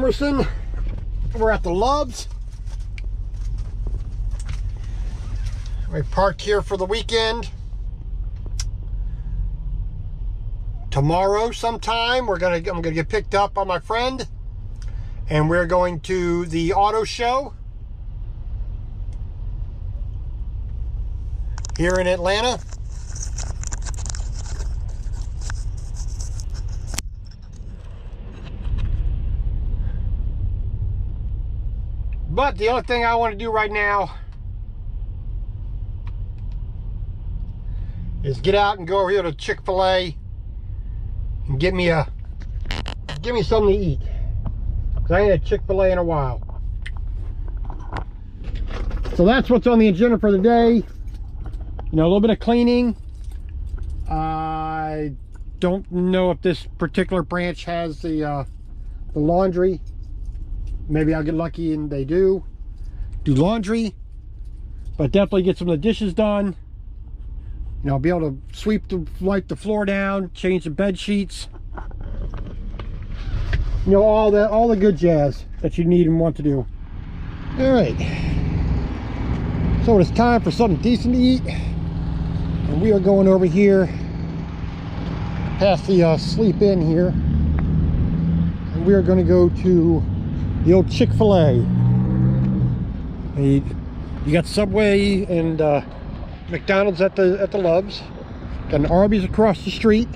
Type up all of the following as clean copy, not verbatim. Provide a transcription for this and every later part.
Emerson. We're at the Loves. We parked here for the weekend. Tomorrow sometime I'm gonna get picked up by my friend, and we're going to the auto show here in Atlanta. But the only thing I want to do right now is get out and go over here to Chick-fil-A and get me something to eat, because I ain't had Chick-fil-A in a while. So that's what's on the agenda for the day. You know, a little bit of cleaning. I don't know if this particular branch has the laundry. Maybe I'll get lucky and they do laundry, but definitely get some of the dishes done. You know, I'll be able to wipe the floor down, change the bed sheets. You know, all the good jazz that you need and want to do. All right. So it's time for something decent to eat, and we are going over here past the Sleep Inn here, and we are going to go to the old Chick-fil-A. You got Subway and McDonald's at the Loves. Got an Arby's across the street.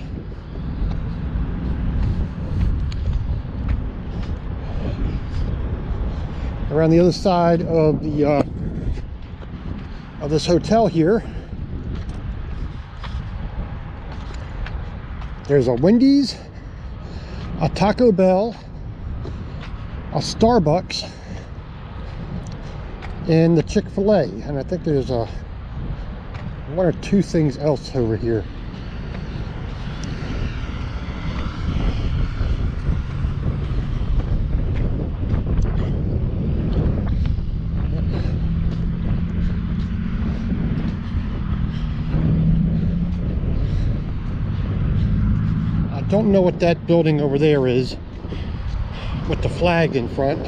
Around the other side of the of this hotel here, there's a Wendy's, a Taco Bell, a Starbucks, and the Chick-fil-A, and I think there's one or two things else over here. I don't know what that building over there is with the flag in front.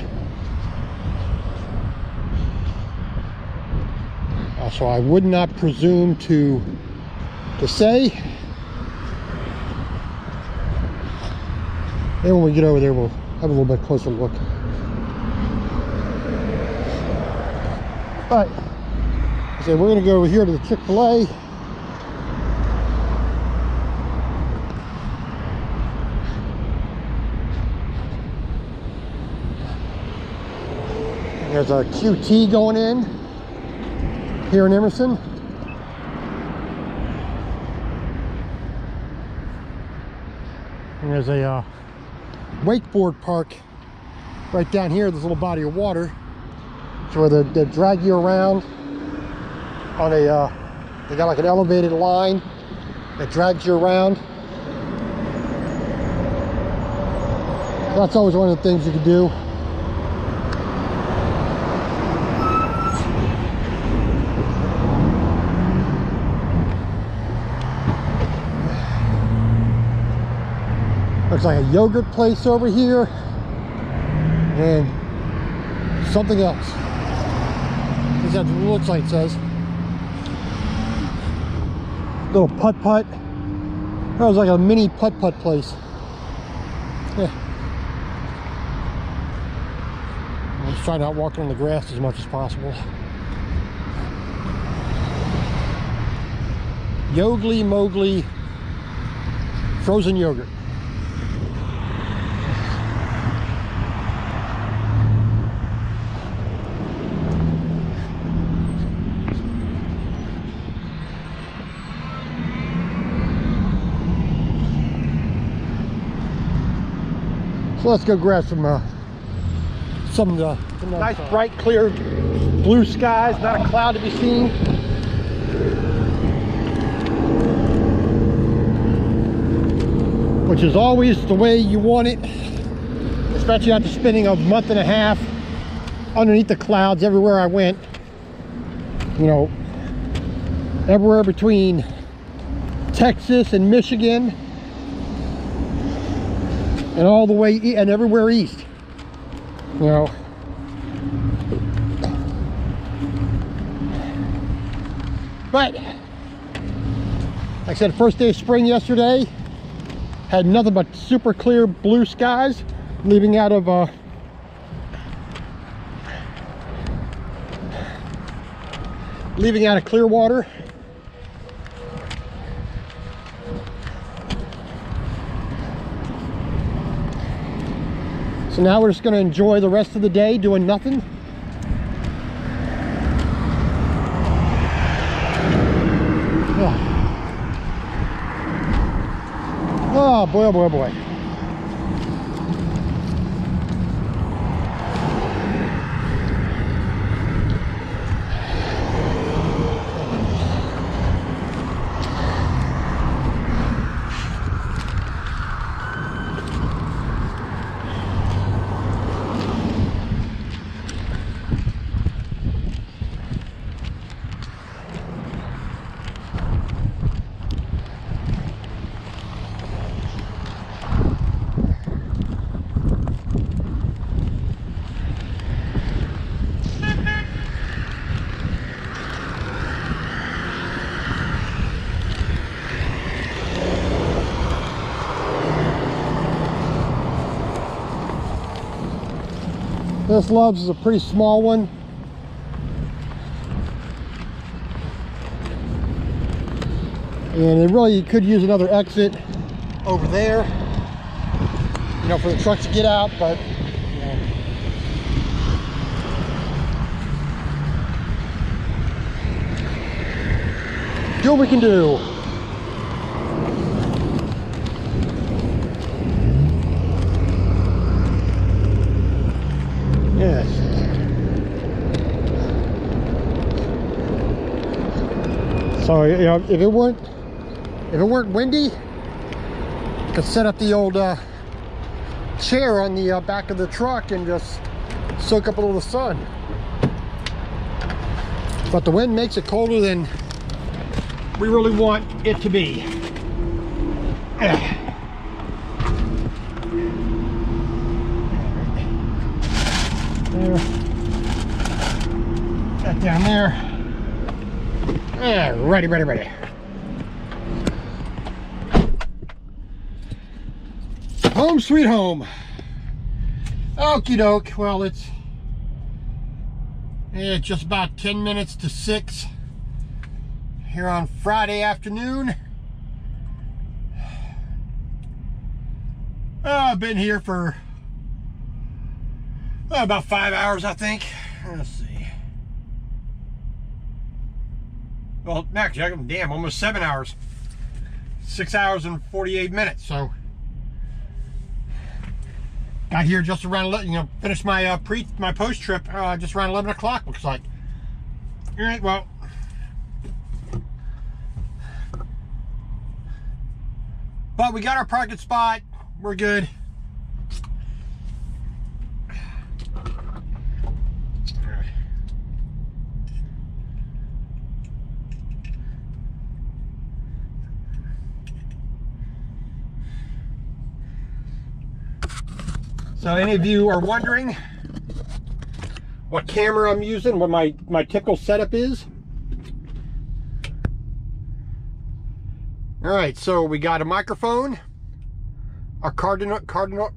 So I would not presume to say. Then when we get over there, we'll have a little bit closer look. But so we're going to go over here to the Chick-fil-A. There's a QT going in here in Emerson. And there's a wakeboard park right down here, this little body of water. So where they drag you around on they got like an elevated line that drags you around. That's always one of the things you can do. Looks like a yogurt place over here, and something else. That's what it looks like, it says. Little putt-putt. That was like a mini putt-putt place. Yeah. Let's try not walking on the grass as much as possible. Yogli Mowgli frozen yogurt. So let's go grab some nice bright clear blue skies, not a cloud to be seen. Which is always the way you want it, especially after spending a month and a half underneath the clouds everywhere I went. You know, everywhere between Texas and Michigan, and all the way and everywhere east. You know, but like I said, first day of spring yesterday, had nothing but super clear blue skies, leaving out of clear water. So now we're just going to enjoy the rest of the day doing nothing. Oh boy, oh boy, oh boy. This Love's is a pretty small one. And it really could use another exit over there, you know, for the trucks to get out, but you know. Do what we can do. Yes. So, you know, if it weren't windy, I could set up the old chair on the back of the truck and just soak up a little sun. But the wind makes it colder than we really want it to be. There. That down there. Ready. Home sweet home. Okie doke. Well, it's just about 10 minutes to 6 here on Friday afternoon. I've been here for about 5 hours, I think. Let's see. Well, actually, damn, almost 7 hours. 6 hours and 48 minutes. So, got here just around, you know, finished my my post trip just around 11 o'clock. Looks like. All right, well. But we got our parking spot. We're good. So any of you are wondering what camera I'm using, what my typical setup is. All right, so we got a microphone, a cardioid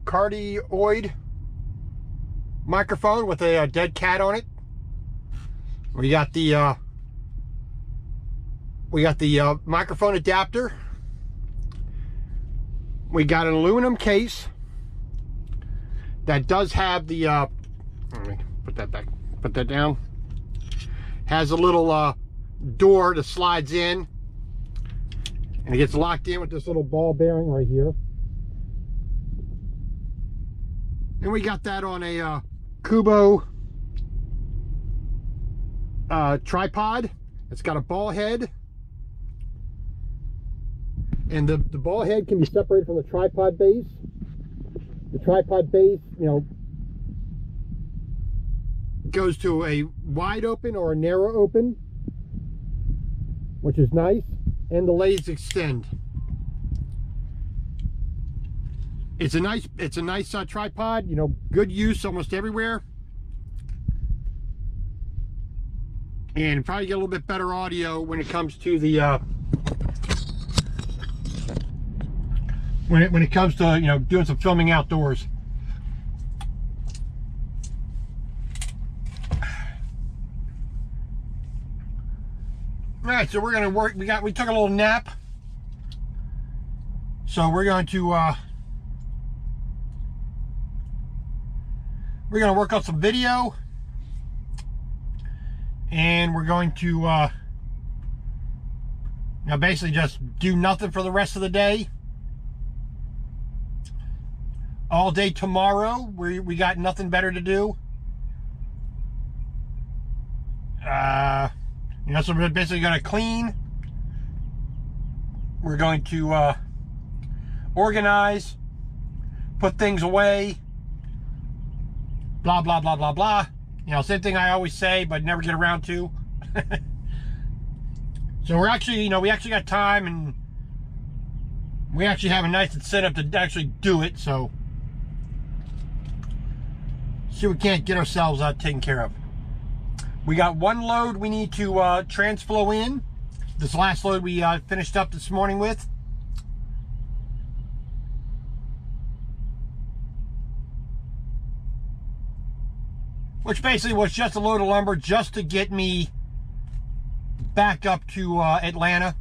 microphone with a dead cat on it. We got the microphone adapter. We got an aluminum case that does have the let me put that back, put that down. Has a little door that slides in, and it gets locked in with this little ball bearing right here. And we got that on a Kubo tripod. It's got a ball head, and the ball head can be separated from the tripod base. The tripod base, you know, goes to a wide open or a narrow open, which is nice, and the legs extend. It's a nice tripod, you know, good use almost everywhere. And probably get a little bit better audio when it comes to the when it comes to, you know, doing some filming outdoors. All right, so we're gonna work. We took a little nap, so we're going to work on some video, and we're going to you know, basically just do nothing for the rest of the day. All day tomorrow, we got nothing better to do. You know, so we're basically going to clean. We're going to organize, put things away, blah, blah, blah, blah, blah. You know, same thing I always say, but never get around to. So we're actually, you know, we actually got time, and we actually have a nice setup to actually do it. So, see, we can't get ourselves taken care of. We got one load we need to transflow in. This last load we finished up this morning with. Which basically was just a load of lumber just to get me back up to Atlanta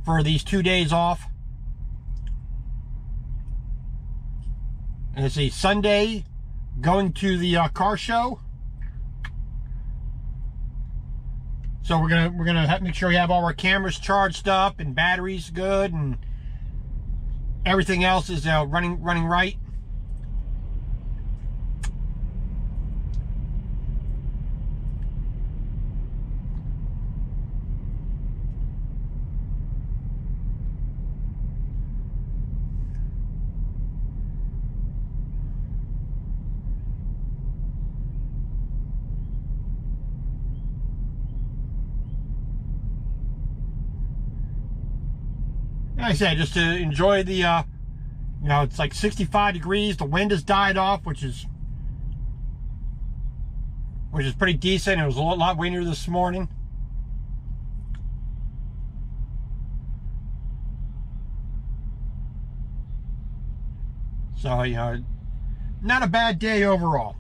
for these 2 days off. And let's see, Sunday, going to the car show. So we're gonna make sure we have all our cameras charged up and batteries good, and everything else is running right. Like I said, just to enjoy the, you know, it's like 65 degrees. The wind has died off, which is pretty decent. It was a lot windier this morning. So, you know, not a bad day overall.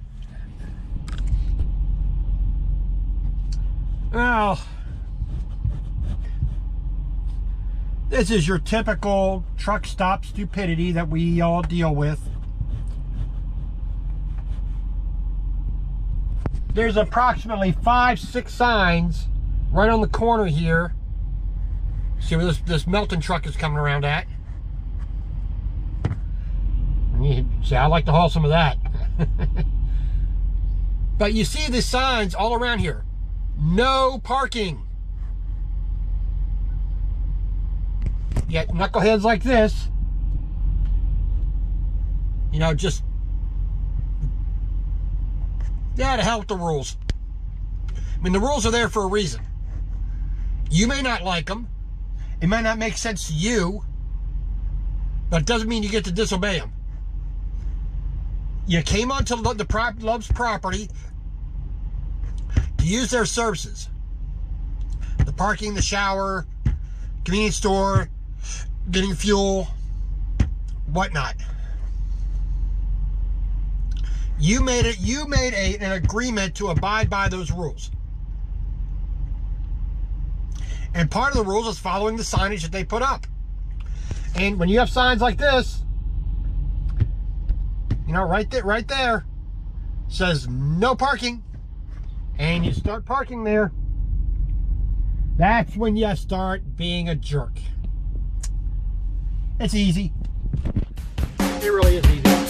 Well, this is your typical truck stop stupidity that we all deal with. There's approximately 5-6 signs right on the corner here. See where this melting truck is coming around at? See, I like to haul some of that. But you see the signs all around here. No parking. Yet knuckleheads like this, you know, just, yeah, to hell with the rules. I mean, the rules are there for a reason. You may not like them. It might not make sense to you, but it doesn't mean you get to disobey them. You came onto the Love's property to use their services. The parking, the shower, convenience store, getting fuel, whatnot. You made an agreement to abide by those rules. And part of the rules is following the signage that they put up. And when you have signs like this, you know, right there says no parking, and you start parking there, that's when you start being a jerk. It's easy. It really is easy.